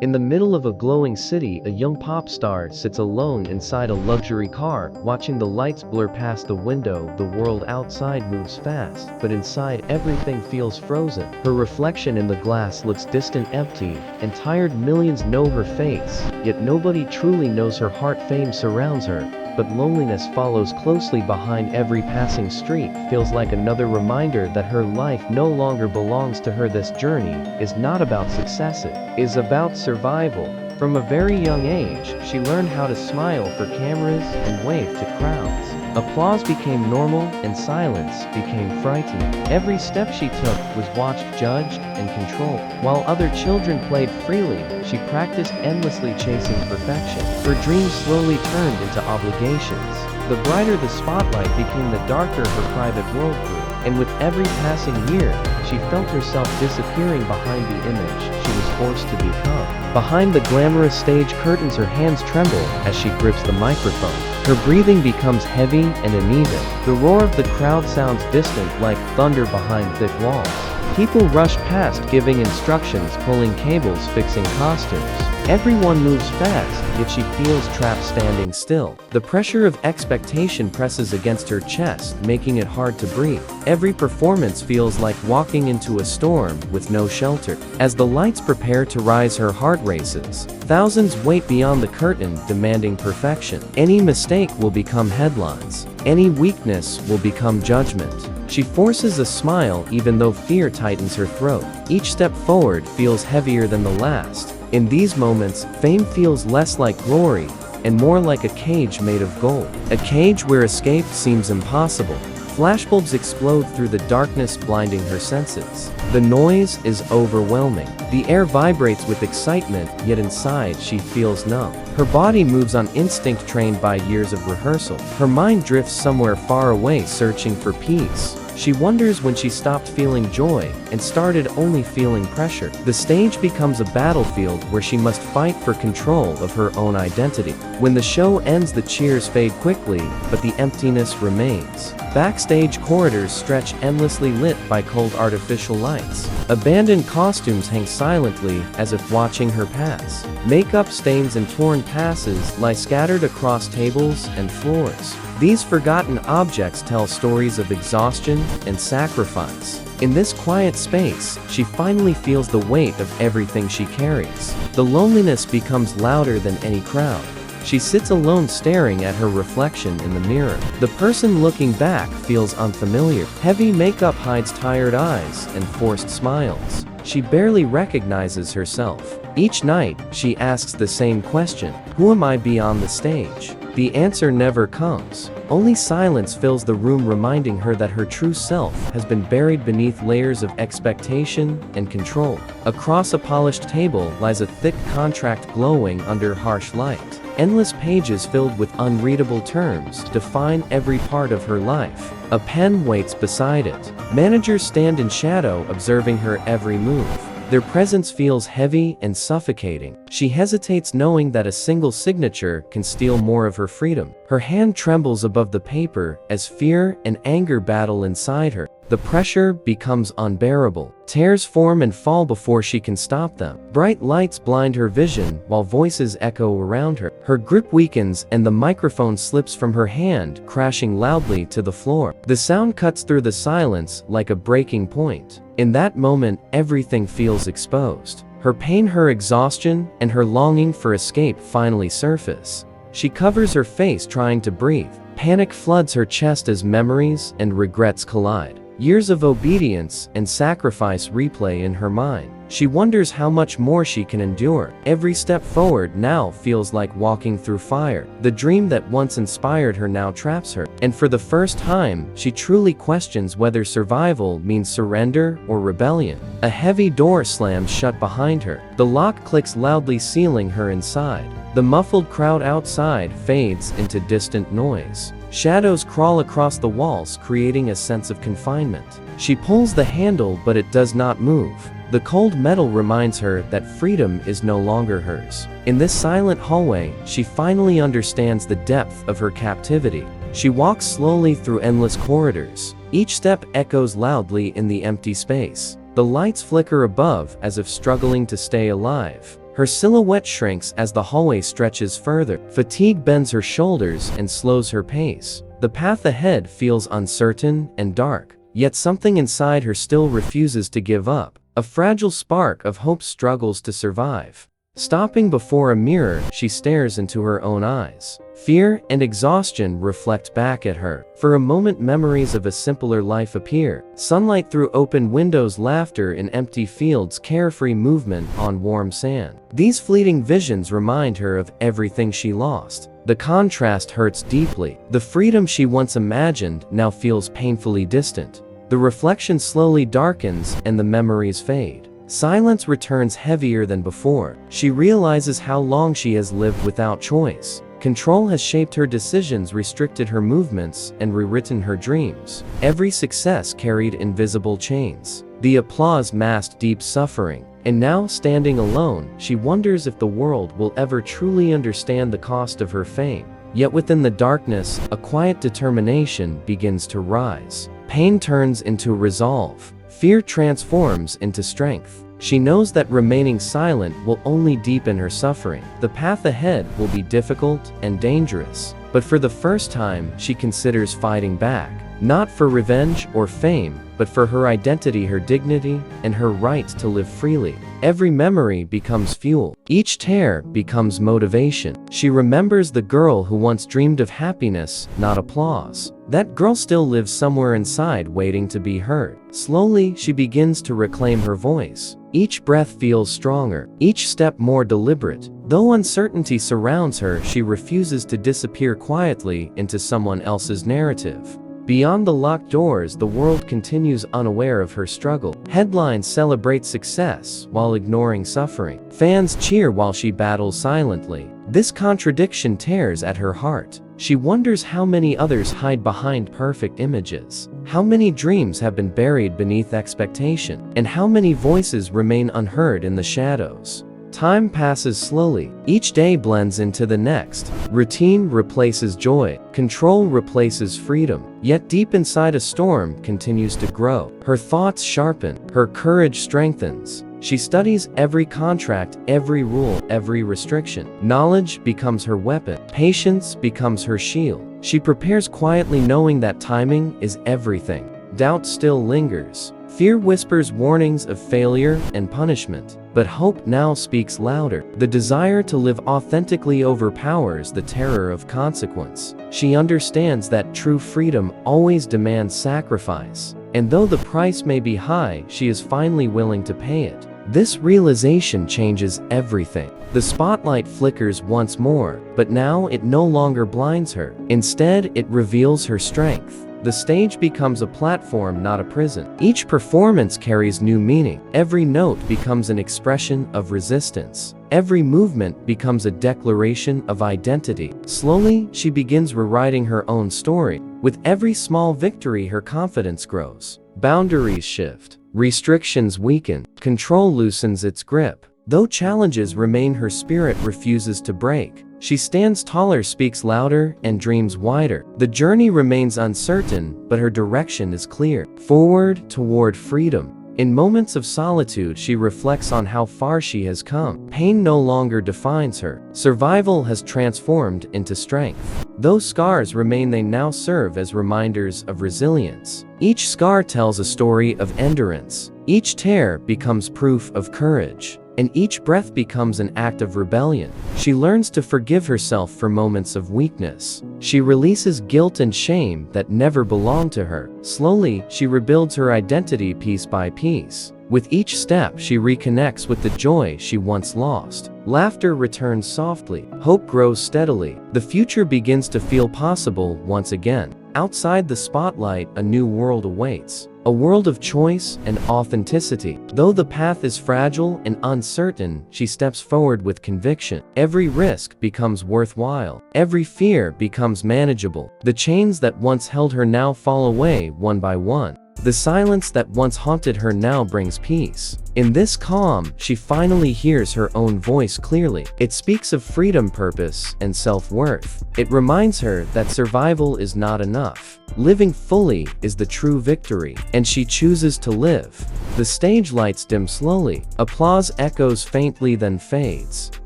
In the middle of a glowing city, a young pop star sits alone inside a luxury car, watching the lights blur past the window. The world outside moves fast, but inside everything feels frozen. Her reflection in the glass looks distant, empty, and tired. Millions know her face, yet nobody truly knows her heart. Fame surrounds her, but loneliness follows closely behind. Every passing street feels like another reminder that her life no longer belongs to her. This journey is not about success, it is about survival. From a very young age, she learned how to smile for cameras and wave to crowds. Applause became normal, and silence became frightening. Every step she took was watched, judged, and controlled. While other children played freely, she practiced endlessly, chasing perfection. Her dreams slowly turned into obligations. The brighter the spotlight became, the darker her private world grew. And with every passing year, she felt herself disappearing behind the image she was forced to become. Behind the glamorous stage curtains, her hands tremble as she grips the microphone. Her breathing becomes heavy and uneven. The roar of the crowd sounds distant, like thunder behind thick walls. People rush past, giving instructions, pulling cables, fixing costumes. Everyone moves fast, yet she feels trapped, standing still. The pressure of expectation presses against her chest, making it hard to breathe. Every performance feels like walking into a storm with no shelter. As the lights prepare to rise, her heart races. Thousands wait beyond the curtain, demanding perfection. Any mistake will become headlines. Any weakness will become judgment. She forces a smile even though fear tightens her throat. Each step forward feels heavier than the last. In these moments, fame feels less like glory and more like a cage made of gold. A cage where escape seems impossible. Flashbulbs explode through the darkness, blinding her senses. The noise is overwhelming. The air vibrates with excitement, yet inside she feels numb. Her body moves on instinct, trained by years of rehearsal. Her mind drifts somewhere far away, searching for peace. She wonders when she stopped feeling joy and started only feeling pressure. The stage becomes a battlefield where she must fight for control of her own identity. When the show ends, the cheers fade quickly, but the emptiness remains. Backstage corridors stretch endlessly, lit by cold artificial lights. Abandoned costumes hang silently as if watching her pass. Makeup stains and torn passes lie scattered across tables and floors. These forgotten objects tell stories of exhaustion and sacrifice. In this quiet space, she finally feels the weight of everything she carries. The loneliness becomes louder than any crowd. She sits alone, staring at her reflection in the mirror. The person looking back feels unfamiliar. Heavy makeup hides tired eyes and forced smiles. She barely recognizes herself. Each night, she asks the same question: who am I beyond the stage? The answer never comes. Only silence fills the room, reminding her that her true self has been buried beneath layers of expectation and control. Across a polished table lies a thick contract, glowing under harsh light. Endless pages filled with unreadable terms define every part of her life. A pen waits beside it. Managers stand in shadow, observing her every move. Their presence feels heavy and suffocating. She hesitates, knowing that a single signature can steal more of her freedom. Her hand trembles above the paper as fear and anger battle inside her. The pressure becomes unbearable. Tears form and fall before she can stop them. Bright lights blind her vision while voices echo around her. Her grip weakens and the microphone slips from her hand, crashing loudly to the floor. The sound cuts through the silence like a breaking point. In that moment, everything feels exposed. Her pain, her exhaustion, and her longing for escape finally surface. She covers her face, trying to breathe. Panic floods her chest as memories and regrets collide. Years of obedience and sacrifice replay in her mind. She wonders how much more she can endure. Every step forward now feels like walking through fire. The dream that once inspired her now traps her. And for the first time, she truly questions whether survival means surrender or rebellion. A heavy door slams shut behind her. The lock clicks loudly, sealing her inside. The muffled crowd outside fades into distant noise. Shadows crawl across the walls, creating a sense of confinement. She pulls the handle, but it does not move. The cold metal reminds her that freedom is no longer hers. In this silent hallway, she finally understands the depth of her captivity. She walks slowly through endless corridors. Each step echoes loudly in the empty space. The lights flicker above as if struggling to stay alive. Her silhouette shrinks as the hallway stretches further. Fatigue bends her shoulders and slows her pace. The path ahead feels uncertain and dark, yet something inside her still refuses to give up. A fragile spark of hope struggles to survive. Stopping before a mirror, she stares into her own eyes. Fear and exhaustion reflect back at her. For a moment, memories of a simpler life appear. Sunlight through open windows, laughter in empty fields, carefree movement on warm sand. These fleeting visions remind her of everything she lost. The contrast hurts deeply. The freedom she once imagined now feels painfully distant. The reflection slowly darkens and the memories fade. Silence returns heavier than before. She realizes how long she has lived without choice. Control has shaped her decisions, restricted her movements, and rewritten her dreams. Every success carried invisible chains. The applause masked deep suffering. And now, standing alone, she wonders if the world will ever truly understand the cost of her fame. Yet within the darkness, a quiet determination begins to rise. Pain turns into resolve. Fear transforms into strength. She knows that remaining silent will only deepen her suffering. The path ahead will be difficult and dangerous. But for the first time, she considers fighting back. Not for revenge or fame, but for her identity, her dignity, and her right to live freely. Every memory becomes fuel. Each tear becomes motivation. She remembers the girl who once dreamed of happiness, not applause. That girl still lives somewhere inside, waiting to be heard. Slowly, she begins to reclaim her voice. Each breath feels stronger, each step more deliberate. Though uncertainty surrounds her, she refuses to disappear quietly into someone else's narrative. Beyond the locked doors, the world continues unaware of her struggle. Headlines celebrate success while ignoring suffering. Fans cheer while she battles silently. This contradiction tears at her heart. She wonders how many others hide behind perfect images. How many dreams have been buried beneath expectation, and how many voices remain unheard in the shadows. Time passes slowly. Each day blends into the next. Routine replaces joy. Control replaces freedom. Yet deep inside, a storm continues to grow. Her thoughts sharpen. Her courage strengthens. She studies every contract, every rule, every restriction. Knowledge becomes her weapon. Patience becomes her shield. She prepares quietly, knowing that timing is everything. Doubt still lingers. Fear whispers warnings of failure and punishment. But hope now speaks louder. The desire to live authentically overpowers the terror of consequence. She understands that true freedom always demands sacrifice. And though the price may be high, she is finally willing to pay it. This realization changes everything. The spotlight flickers once more, but now it no longer blinds her. Instead, it reveals her strength. The stage becomes a platform, not a prison. Each performance carries new meaning. Every note becomes an expression of resistance. Every movement becomes a declaration of identity. Slowly, she begins rewriting her own story. With every small victory, her confidence grows. Boundaries shift. Restrictions weaken. Control loosens its grip. Though challenges remain, her spirit refuses to break. She stands taller, speaks louder, and dreams wider. The journey remains uncertain, but her direction is clear. Forward toward freedom. In moments of solitude, she reflects on how far she has come. Pain no longer defines her. Survival has transformed into strength. Though scars remain, they now serve as reminders of resilience. Each scar tells a story of endurance. Each tear becomes proof of courage. And each breath becomes an act of rebellion. She learns to forgive herself for moments of weakness. She releases guilt and shame that never belonged to her. Slowly, she rebuilds her identity piece by piece. With each step, she reconnects with the joy she once lost. Laughter returns softly. Hope grows steadily. The future begins to feel possible once again. Outside the spotlight, a new world awaits. A world of choice and authenticity. Though the path is fragile and uncertain, she steps forward with conviction. Every risk becomes worthwhile. Every fear becomes manageable. The chains that once held her now fall away one by one. The silence that once haunted her now brings peace. In this calm, she finally hears her own voice clearly. It speaks of freedom, purpose, and self-worth. It reminds her that survival is not enough. Living fully is the true victory, and she chooses to live. The stage lights dim slowly. Applause echoes faintly then fades.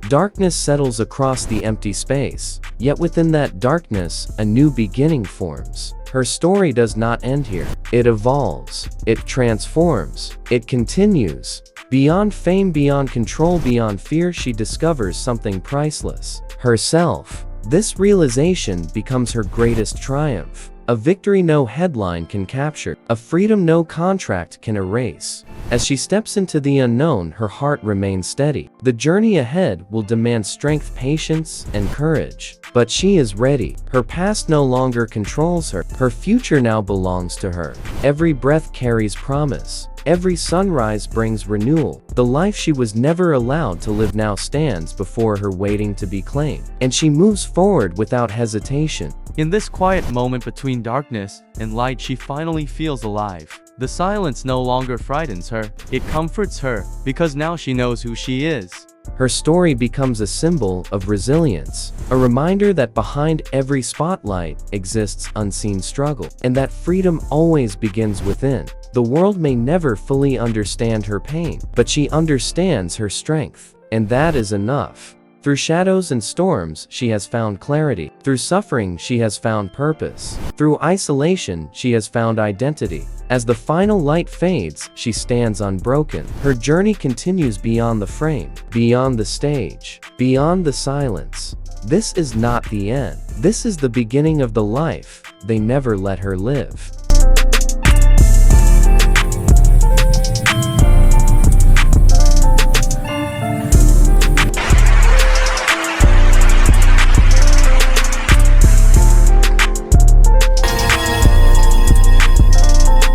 Darkness settles across the empty space. Yet within that darkness, a new beginning forms. Her story does not end here. It evolves. It transforms. It continues. Beyond fame, beyond control, beyond fear, she discovers something priceless. Herself. This realization becomes her greatest triumph. A victory no headline can capture. A freedom no contract can erase. As she steps into the unknown, her heart remains steady. The journey ahead will demand strength, patience, and courage. But she is ready. Her past no longer controls her. Her future now belongs to her. Every breath carries promise. Every sunrise brings renewal. The life she was never allowed to live now stands before her, waiting to be claimed. And she moves forward without hesitation. In this quiet moment between darkness and light, she finally feels alive. The silence no longer frightens her. It comforts her, because now she knows who she is. Her story becomes a symbol of resilience, a reminder that behind every spotlight exists unseen struggle, and that freedom always begins within. The world may never fully understand her pain, but she understands her strength, and that is enough. Through shadows and storms, she has found clarity. Through suffering, she has found purpose. Through isolation, she has found identity. As the final light fades, she stands unbroken. Her journey continues beyond the frame, beyond the stage, beyond the silence. This is not the end. This is the beginning of the life they never let her live.